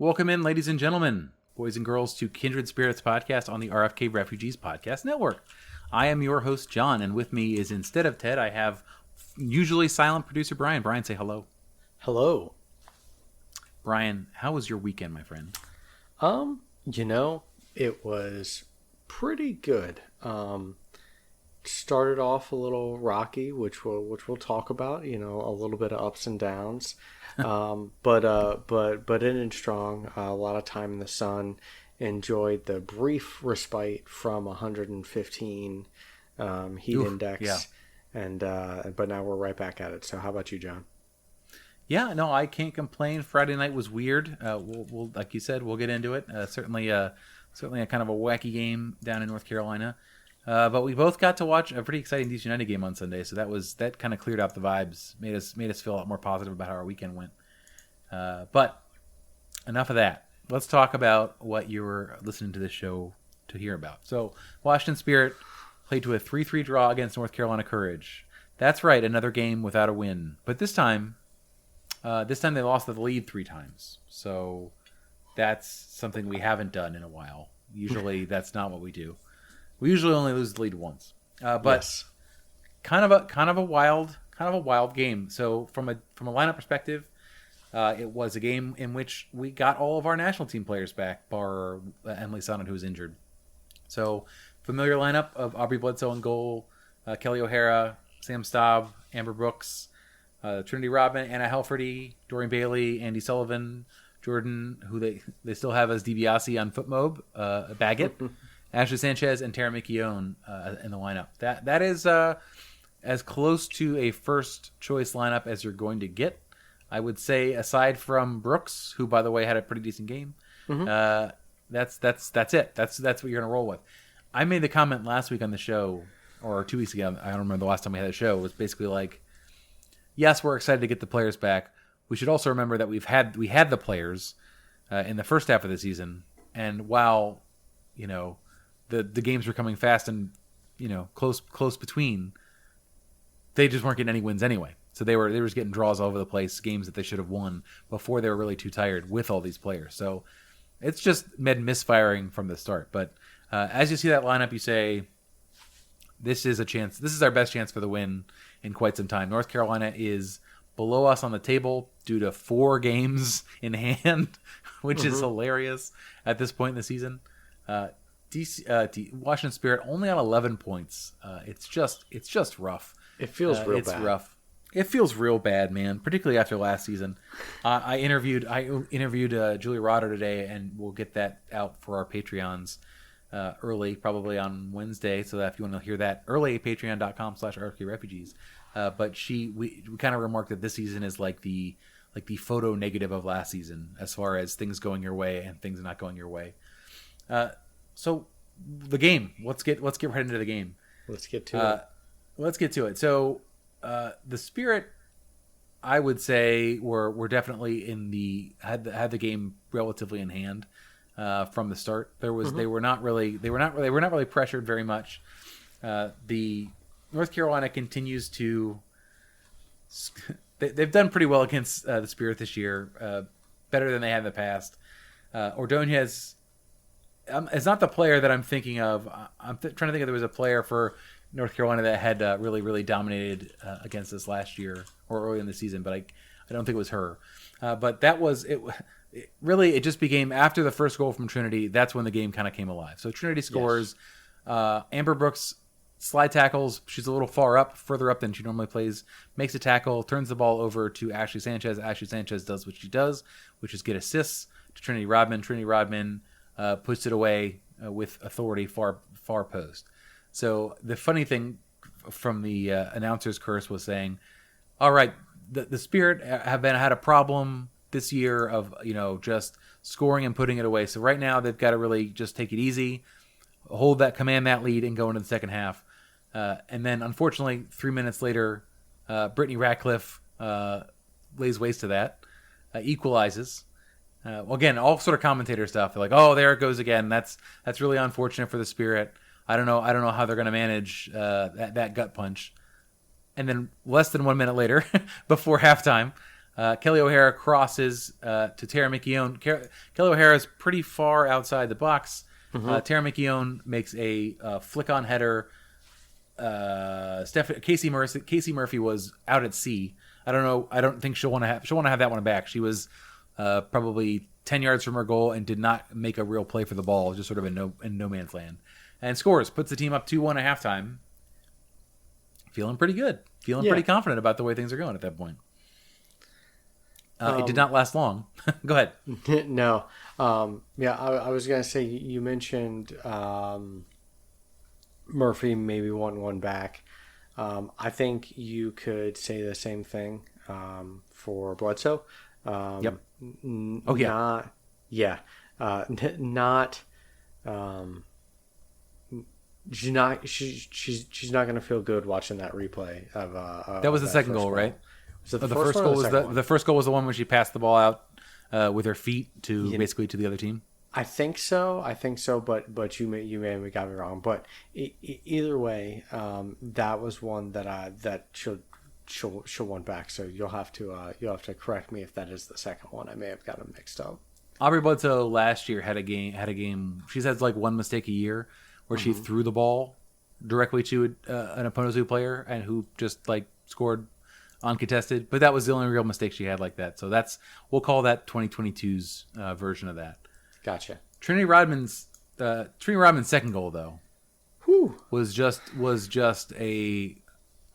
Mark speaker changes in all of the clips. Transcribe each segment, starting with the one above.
Speaker 1: Welcome in, ladies and gentlemen, boys and girls, to Kindred Spirits Podcast on the RFK Refugees Podcast Network. I am your host, John, and with me is, instead of Ted, I have usually silent producer Brian. Brian, say hello.
Speaker 2: Hello.
Speaker 1: Brian, how was your weekend, my friend?
Speaker 2: It was pretty good. Started off a little rocky, which we'll talk about, a little bit of ups and downs. But ended strong. A lot of time in the sun. Enjoyed the brief respite from 115 heat index.
Speaker 1: Yeah.
Speaker 2: But now we're right back at it. So how about you, John?
Speaker 1: Yeah, no, I can't complain. Friday night was weird. We'll like you said, we'll get into it. Certainly a kind of a wacky game down in North Carolina. But we both got to watch a pretty exciting DC United game on Sunday, so that kind of cleared out the vibes, made us feel a lot more positive about how our weekend went. But enough of that. Let's talk about what you were listening to this show to hear about. So Washington Spirit played to a 3-3 draw against North Carolina Courage. That's right, another game without a win. But this time they lost the lead 3 times. So that's something we haven't done in a while. Usually that's not what we do. We usually only lose the lead once, but yes. kind of a wild game. So from a lineup perspective, it was a game in which we got all of our national team players back, bar Emily Sonnett, who was injured. So familiar lineup of Aubrey Bledsoe in goal, Kelly O'Hara, Sam Staub, Amber Brooks, Trinity Rodman, Anna Helferty, Doreen Bailey, Andy Sullivan, Jordan, who they still have as DiBiase on FootMob, Baggett. Ashley Sanchez and Tara McKeown in the lineup. That is as close to a first choice lineup as you're going to get. I would say, aside from Brooks, who by the way had a pretty decent game. Mm-hmm. That's it. That's what you're gonna roll with. I made the comment last week on the show, or 2 weeks ago. I don't remember the last time we had a show. It was basically like, yes, we're excited to get the players back. We should also remember that we had the players in the first half of the season, and while the games were coming fast and close between, they just weren't getting any wins anyway. So they were just getting draws all over the place, games that they should have won before they were really too tired with all these players. So it's just misfiring from the start. But as you see that lineup, you say, this is a chance. This is our best chance for the win in quite some time. North Carolina is below us on the table due to 4 games in hand, which is hilarious at this point in the season. Washington Spirit only on 11 points. It's just rough.
Speaker 2: It feels real bad.
Speaker 1: It's rough. It feels real bad, man. Particularly after last season. I interviewed Julia Rotter today, and we'll get that out for our Patreons early, probably on Wednesday. So that if you want to hear that early, patreon.com/RFK Refugees. But we kind of remarked that this season is like the photo negative of last season, as far as things going your way and things not going your way. So the game. Let's get right into the game.
Speaker 2: Let's get to it.
Speaker 1: So the Spirit, I would say, were definitely had the game relatively in hand from the start. They were not really pressured very much. The North Carolina continues to. They've done pretty well against the Spirit this year, better than they had in the past. Ordonez is not the player that I'm thinking of. I'm trying to think if there was a player for North Carolina that had really, really dominated against us last year or early in the season, but I don't think it was her. But that was it. It just became, after the first goal from Trinity, that's when the game kind of came alive. So Trinity scores. Yes. Amber Brooks slide tackles. She's a little further up than she normally plays. Makes a tackle, turns the ball over to Ashley Sanchez. Ashley Sanchez does what she does, which is get assists to Trinity Rodman. Trinity Rodman puts it away with authority, far post. So the funny thing from the announcer's curse was saying, all right, the Spirit have had a problem this year of just scoring and putting it away. So right now they've got to really just take it easy, command that lead, and go into the second half. And then unfortunately, 3 minutes later, Brittany Ratcliffe lays waste to that, equalizes. Again, all sort of commentator stuff. They're like, "Oh, there it goes again. That's really unfortunate for the Spirit. I don't know how they're going to manage that gut punch." And then less than 1 minute later, before halftime, Kelly O'Hara crosses to Tara McKeown. Kelly O'Hara is pretty far outside the box. Tara McKeown makes a flick-on header. Casey Murphy was out at sea. I don't know. I don't think she'll want to have that one back. She was probably 10 yards from her goal and did not make a real play for the ball, just sort of in no man's land. And scores, puts the team up 2-1 at halftime. Feeling pretty good. Feeling pretty confident about the way things are going at that point. It did not last long. Go ahead.
Speaker 2: No. I was going to say, you mentioned Murphy maybe wanting one back. I think you could say the same thing for Bledsoe.
Speaker 1: Yep.
Speaker 2: She's not going to feel good watching that replay of
Speaker 1: that was the second goal, right?
Speaker 2: So
Speaker 1: the first goal was the one where she passed the ball out with her feet to basically to the other team.
Speaker 2: I think so, but you may got me wrong. But either way, that was one that she'll want back. So you'll have to correct me if that is the second one. I may have got them mixed up.
Speaker 1: Aubrey Bledsoe last year had a game. She's had like one mistake a year where she threw the ball directly to an opposing player and who just like scored uncontested. But that was the only real mistake she had like that. So we'll call that 2022's version of that.
Speaker 2: Gotcha.
Speaker 1: Trinity Rodman's second goal though was just a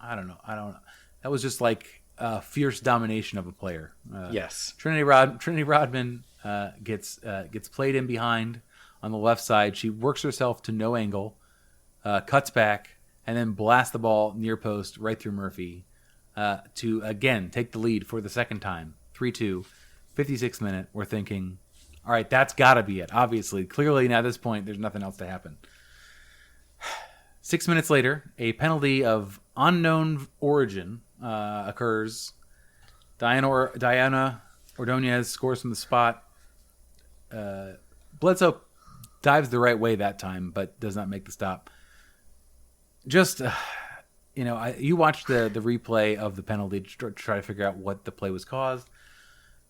Speaker 1: I don't know. That was just like a fierce domination of a player.
Speaker 2: Yes.
Speaker 1: Trinity Rodman gets played in behind on the left side. She works herself to no angle, cuts back, and then blasts the ball near post right through Murphy to again take the lead for the second time. 3-2, 56th minute. We're thinking, all right, that's got to be it. Obviously, clearly, now at this point, there's nothing else to happen. 6 minutes later, a penalty of unknown origin occurs. Diana Ordonez scores from the spot. Bledsoe dives the right way that time, but does not make the stop. Just, you watched the replay of the penalty to try to figure out what the play was caused.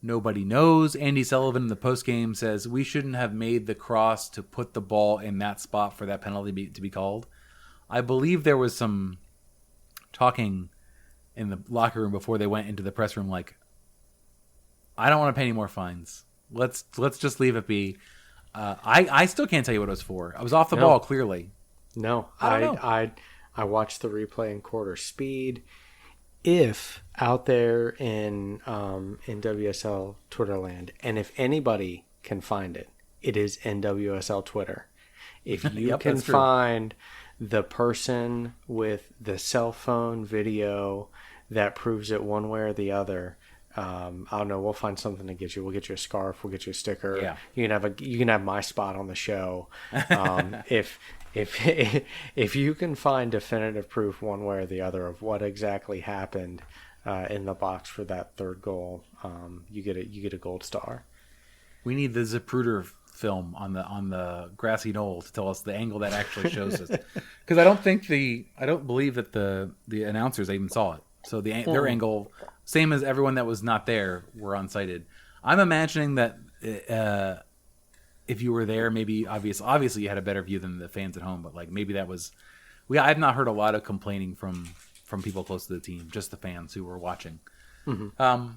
Speaker 1: Nobody knows. Andy Sullivan in the postgame says we shouldn't have made the cross to put the ball in that spot for that penalty to be called. I believe there was some talking in the locker room before they went into the press room like, I don't want to pay any more fines. Let's just leave it be. I still can't tell you what it was for. I was off the ball, clearly.
Speaker 2: No.
Speaker 1: I don't know.
Speaker 2: I watched the replay in quarter speed. If out there in WSL Twitter land, and if anybody can find it, it is NWSL Twitter. If you can find the person with the cell phone video that proves it one way or the other, I don't know. We'll find something to get you. We'll get you a scarf. We'll get you a sticker.
Speaker 1: Yeah.
Speaker 2: You can have my spot on the show. If you can find definitive proof one way or the other of what exactly happened in the box for that third goal, you get a gold star.
Speaker 1: We need the Zapruder film on the grassy knoll to tell us the angle that actually shows us, because I don't believe that the announcers even saw it. So their angle, same as everyone that was not there, were unsighted. I'm imagining that if you were there, maybe obviously you had a better view than the fans at home, but like maybe that was. I've not heard a lot of complaining from people close to the team, just the fans who were watching. Mm-hmm.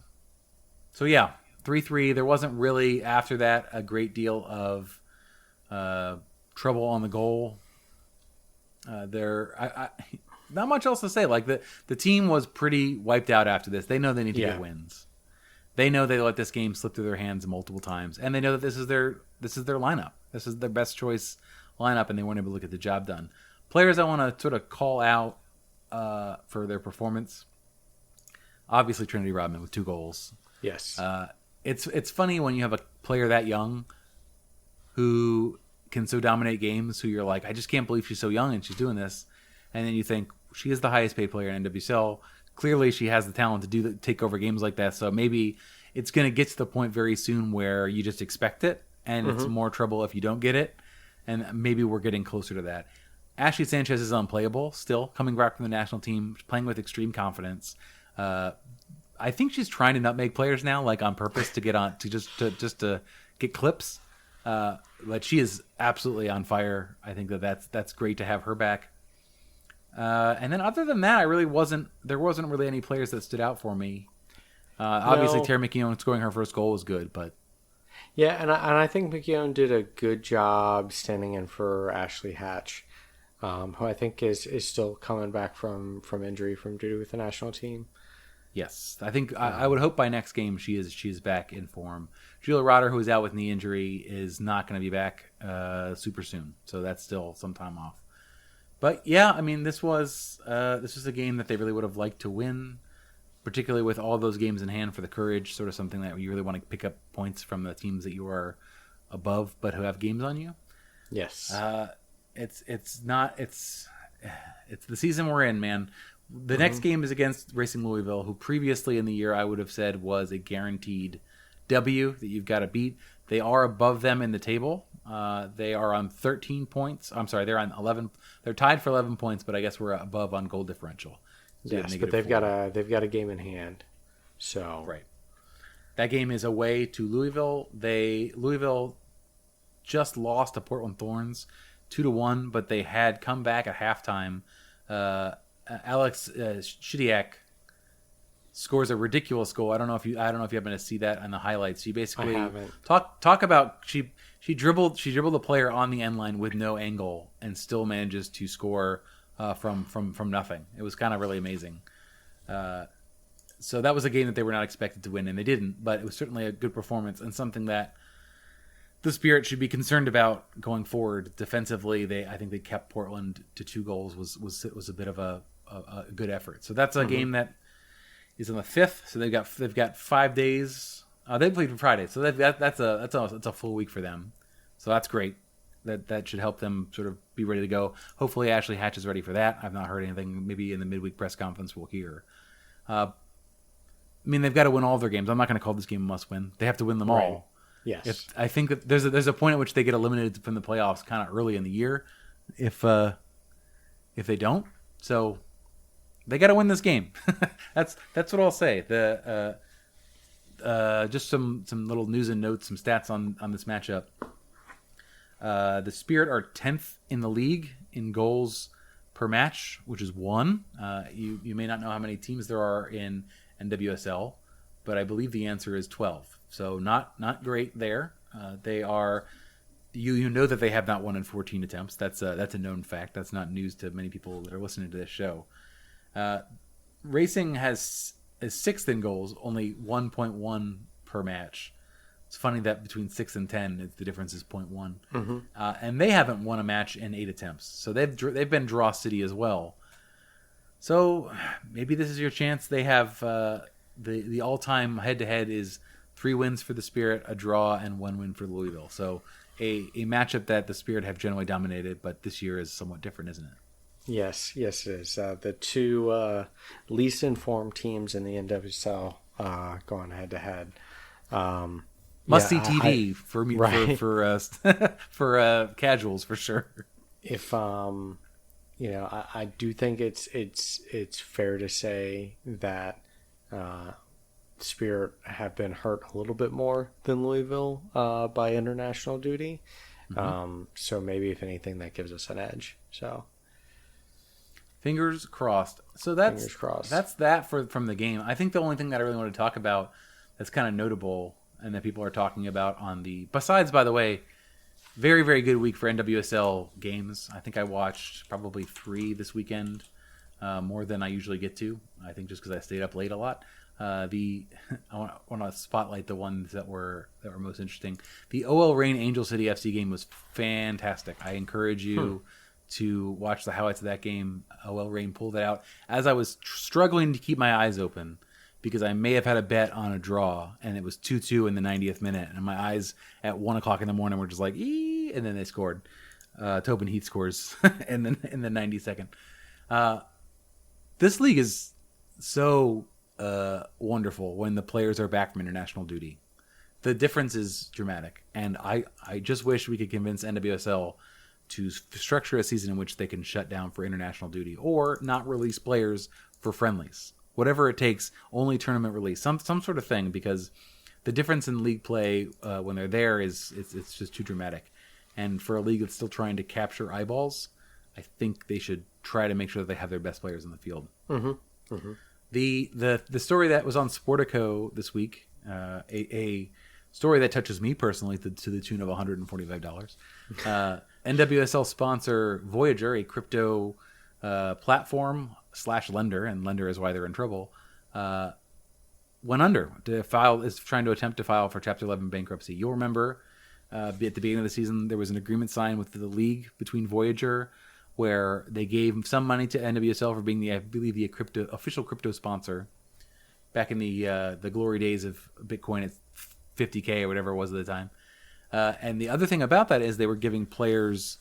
Speaker 1: So yeah, 3-3. There wasn't really after that a great deal of trouble on the goal. Not much else to say. Like the team was pretty wiped out after this. They know they need to get wins. They know they let this game slip through their hands multiple times, and they know that this is their lineup. This is their best choice lineup, and they weren't able to get the job done. Players I want to sort of call out for their performance. Obviously, Trinity Rodman with 2 goals.
Speaker 2: Yes.
Speaker 1: It's funny when you have a player that young who can so dominate games, who you're like, I just can't believe she's so young and she's doing this. And then you think, she is the highest paid player in NWSL. Clearly, she has the talent to take over games like that. So maybe it's going to get to the point very soon where you just expect it, and it's more trouble if you don't get it. And maybe we're getting closer to that. Ashley Sanchez is unplayable still, coming back from the national team, playing with extreme confidence. I I think she's trying to nutmeg players now, like on purpose to get on to just to get clips. But she is absolutely on fire. I think that's great to have her back. And then other than that, there wasn't really any players that stood out for me. Obviously, Tara McKeown scoring her first goal was good, but
Speaker 2: yeah, and I think McKeown did a good job standing in for Ashley Hatch, who I think is still coming back from injury from duty with the national team.
Speaker 1: Yes, I think I would hope by next game she is back in form. Julia Rotter, who is out with knee injury, is not going to be back super soon, so that's still some time off. But yeah, I mean, this was a game that they really would have liked to win, particularly with all those games in hand for the Courage. Sort of something that you really want to pick up points from the teams that you are above but who have games on you.
Speaker 2: Yes,
Speaker 1: it's the season we're in, man. The next game is against Racing Louisville, who previously in the year I would have said was a guaranteed W that you've got to beat. They are above them in the table. They are on 13 points. I'm sorry, they're on 11. They're tied for 11 points, but I guess we're above on goal differential.
Speaker 2: So yes, but they've got a game in hand. So
Speaker 1: right, that game is away to Louisville. Louisville just lost to Portland Thorns 2-1, but they had come back at halftime. Alex Shidiak scores a ridiculous goal. I don't know if you happen to see that on the highlights. She basically talk about she dribbled the player on the end line with no angle and still manages to score from nothing. It was kind of really amazing. So that was a game that they were not expected to win, and they didn't. But it was certainly a good performance and something that the Spirit should be concerned about going forward. Defensively, I think they kept Portland to 2 goals. Was a bit of a good effort. So that's a game that is on the 5th. So they've got 5 days. They played on Friday, so that's a full week for them. So that's great. That should help them sort of be ready to go. Hopefully Ashley Hatch is ready for that. I've not heard anything. Maybe in the midweek press conference we'll hear. I mean, they've got to win all of their games. I'm not going to call this game a must-win. They have to win them all.
Speaker 2: Yes.
Speaker 1: I think that there's a point at which they get eliminated from the playoffs kind of early in the year if they don't. So they got to win this game. That's what I'll say. Just some little news and notes, some stats on this matchup. The Spirit are 10th in the league in goals per match, which is 1. You may not know how many teams there are in NWSL, but I believe the answer is 12. So not great there. They are. You know that they have not won in 14 attempts. That's a known fact. That's not news to many people that are listening to this show. Racing is 6th in goals, only 1.1 per match. It's funny that between 6 and 10, the difference is 0.1. Mm-hmm. And they haven't won a match in 8 attempts. So they've been draw city as well. So maybe this is your chance. They have the all-time head-to-head is 3 wins for the Spirit, a draw, and 1 win for Louisville. So a matchup that the Spirit have generally dominated, but this year is somewhat different, isn't it?
Speaker 2: Yes, it is. The 2 least informed teams in the NWSL going head-to-head.
Speaker 1: Must-see TV for me, right. for casuals for sure.
Speaker 2: If I do think it's fair to say that Spirit have been hurt a little bit more than Louisville by international duty. Mm-hmm. So maybe if anything, that gives us an edge. So
Speaker 1: fingers crossed. So that's that from the game. I think the only thing that I really want to talk about that's kind of notable and that people are talking about besides, by the way, very, very good week for NWSL games. I think I watched probably 3 this weekend, more than I usually get to. I think just because I stayed up late a lot. I want to spotlight the ones that were most interesting. The OL Reign Angel City FC game was fantastic. I encourage you to watch the highlights of that game. OL Reign pulled it out as I was struggling to keep my eyes open because I may have had a bet on a draw, and it was 2-2 in the 90th minute, and my eyes at 1 o'clock in the morning were just like, ee, and then they scored. Tobin Heath scores in the 92nd. This league is so wonderful when the players are back from international duty. The difference is dramatic, and I just wish we could convince NWSL to structure a season in which they can shut down for international duty or not release players for friendlies. whatever it takes, only tournament release, some sort of thing, because the difference in league play when they're there is it's just too dramatic. And for a league that's still trying to capture eyeballs, I think they should try to make sure that they have their best players in the field.
Speaker 2: Mm-hmm. Mm-hmm.
Speaker 1: The story that was on Sportico this week, a story that touches me personally to the tune of $145. NWSL sponsor Voyager, a crypto platform / lender, and lender is why they're in trouble, went under. Is trying to attempt to file for Chapter 11 bankruptcy. You'll remember at the beginning of the season there was an agreement signed with the league between Voyager, where they gave some money to NWSL for being the official crypto sponsor back in the glory days of Bitcoin at 50K or whatever it was at the time. And the other thing about that is they were giving players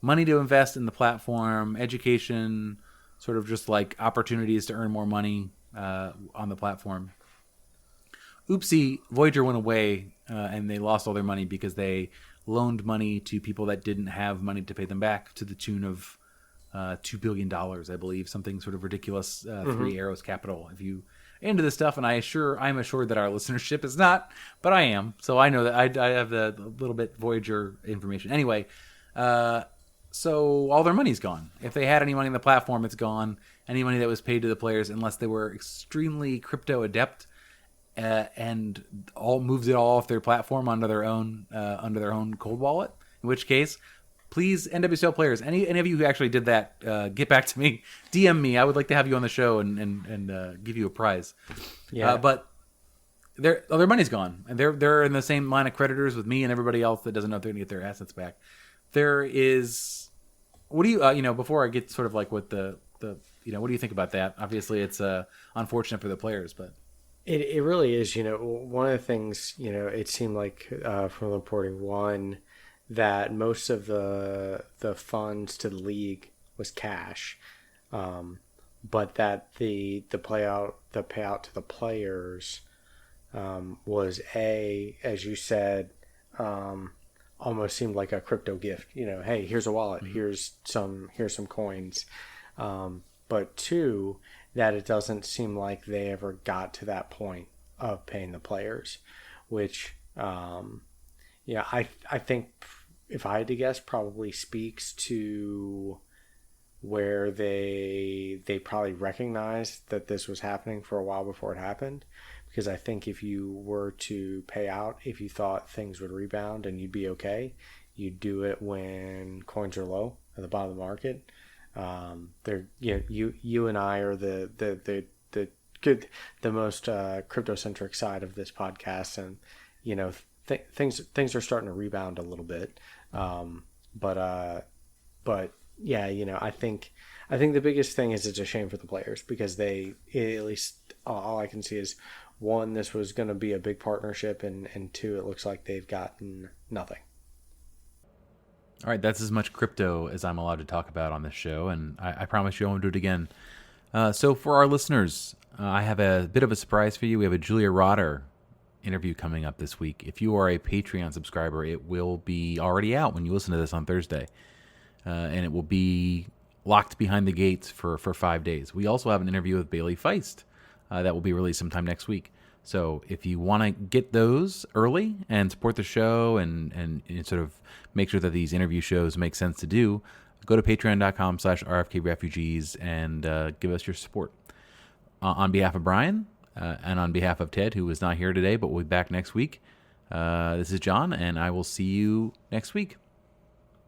Speaker 1: money to invest in the platform, education, sort of just like opportunities to earn more money on the platform. Oopsie, Voyager went away and they lost all their money because they loaned money to people that didn't have money to pay them back to the tune of $2 billion, I believe, something sort of ridiculous. Three Arrows Capital. If you into this stuff, and I'm assured that our listenership is not, but I am, so I know that I have the little bit Voyager information. Anyway, so all their money's gone. If they had any money in the platform, it's gone. Any money that was paid to the players, unless they were extremely crypto adept, and all moved it all off their platform under their own cold wallet. In which case, please, NWSL players, any of you who actually did that, get back to me, DM me. I would like to have you on the show and give you a prize. Yeah, but their money's gone, and they're in the same line of creditors with me and everybody else that doesn't know if they're going to get their assets back. There is, what do you before I get sort of like what the what do you think about that? Obviously, it's unfortunate for the players, but.
Speaker 2: It really is, one of the things, it seemed like from the reporting, one, that most of the funds to the league was cash, but that the payout to the players was as you said, almost seemed like a crypto gift. Hey, here's a wallet, here's some coins, but two, that it doesn't seem like they ever got to that point of paying the players, which, I think, if I had to guess, probably speaks to where they probably recognized that this was happening for a while before it happened. Because I think if you were to pay out, if you thought things would rebound and you'd be okay, you'd do it when coins are low at the bottom of the market. You and I are the most crypto-centric side of this podcast, and things are starting to rebound a little bit. But yeah, I think the biggest thing is it's a shame for the players, because they, at least all I can see is, one, this was going to be a big partnership, and two, it looks like they've gotten nothing.
Speaker 1: All right, that's as much crypto as I'm allowed to talk about on this show, and I promise you I won't do it again. So for our listeners, I have a bit of a surprise for you. We have a Julia Rotter interview coming up this week. If you are a Patreon subscriber, it will be already out when you listen to this on Thursday, and it will be locked behind the gates for 5 days. We also have an interview with Bailey Feist that will be released sometime next week. So if you want to get those early and support the show and sort of make sure that these interview shows make sense to do, go to patreon.com/RFK Refugees and give us your support. On behalf of Brian and on behalf of Ted, who is not here today but will be back next week, this is John, and I will see you next week.